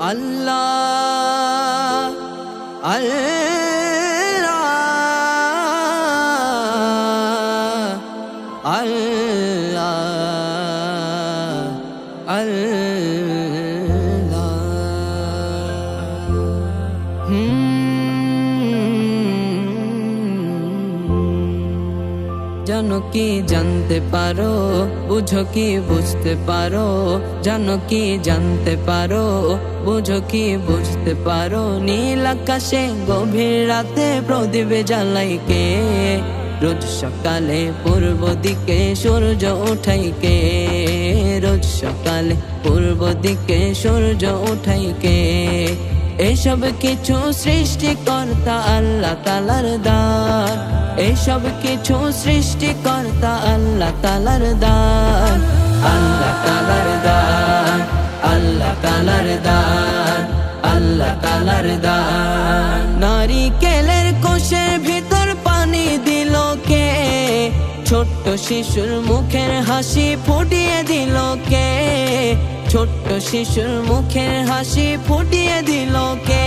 আল্লাহ আল্লাহ আল্লাহ আল্লাহ। জানো কি জানতে পারো, বুঝো কি বুঝতে পারো, জানো কি জানতে পারো, বুঝো কি বুঝতে পারো। নীল আকাশে গভীর রাতে প্রদীপ জ্বালাই কে, রোজ সকালে পূর্ব দিকে সূর্য ওঠাই কে, রোজ সকালে পূর্ব দিকে সূর্য ওঠাই কে। এসব কিছু সৃষ্টিকর্তা আল্লাহ তাআলার দান, এসব কিছু সৃষ্টিকর্তা আল্লাহ তাআলার দান, আল্লাহ তাআলার দান, আল্লাহ তাআলার দান, আল্লাহ তাআলার দান। নারিকেলের কোষের ভিতর পানি দিল কে, ছোট্ট শিশুর মুখের হাসি ফুটিয়ে দিল কে, ছোট্ট শিশুর মুখের হাসি ফুটিয়ে দিল কে।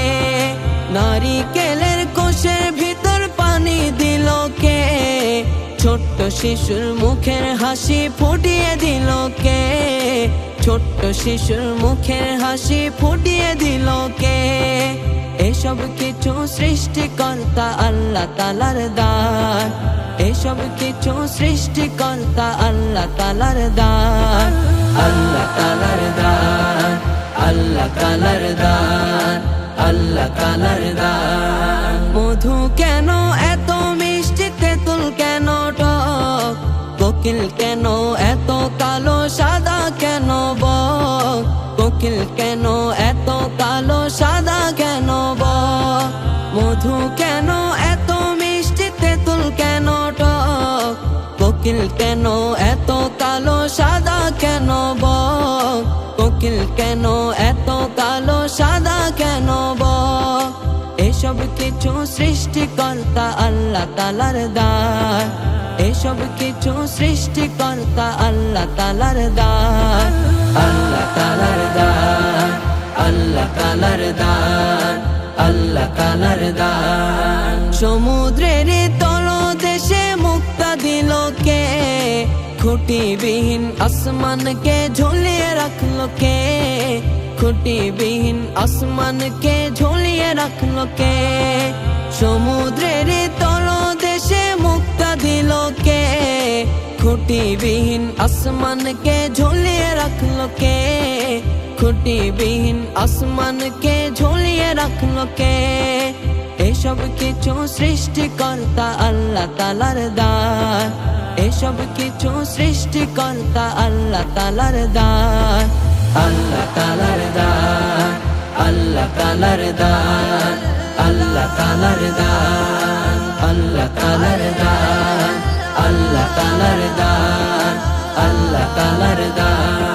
নারিকেলের কোষের ভিতর পানি দিল কে, ছোট্ট শিশুর মুখের হাসি ফুটিয়ে দিল কে, ছোট্ট শিশুর মুখের হাসি ফুটিয়ে দিল কে। এসব কিছু সৃষ্টিকর্তা আল্লাহ তাআলার দান, এসব কিছু সৃষ্টিকর্তা আল্লাহ তাআলার দান, আল্লাহ তাআলার দান, আল্লাহ তাআলার দান, আল্লাহ তাআলার দান। মধু কেন এত মিষ্টি, তেঁতুল কেন টক, কোকিল কেন এত কালো, সাদা কেন বক, কোকিল কেন এত কালো, সাদা কেন বক। মধু কেন এত মিষ্টি, তেঁতুল কেন টক, কোকিল কেন এত কালো, সাদা কেন বক, কোকিল কেন এত কালো, সাদা কেন বক। এসব কিছু সৃষ্টিকর্তা আল্লাহ তাআলার দান, এসব কিছু সৃষ্টিকর্তা আল্লাহ তাআলার দান, আল্লাহ তাআলার দান, আল্লাহ তাআলার দান, আল্লাহ তাআলার দান। সমুদ্রের তলদেশে মুক্তা দিল কে, খুঁটিবিহীন আসমানকে ঝুলিয়ে রাখলো কে, খুঁটিবিহীন আসমানকে ঝুলিয়ে রাখলো কে। সমুদ্রের তলদেশে মুক্তা দিল কে, খুঁটিবিহীন আসমানকে ঝুলিয়ে রাখলো কে, খুঁটিবিহীন আসমানকে ঝুলিয়ে রাখলো কে। এসব কিছু সৃষ্টিকর্তা আল্লাহ তাআলার দান, এসব কিছু সৃষ্টিকর্তা আল্লাহ তাআলার দান, আল্লাহ তাআলার দান, আল্লাহ তাআলার দান, আল্লাহ তাআলার দান, আল্লাহ তাআলার দান, আল্লাহ তাআলার দান, আল্লাহ তাআলার দান।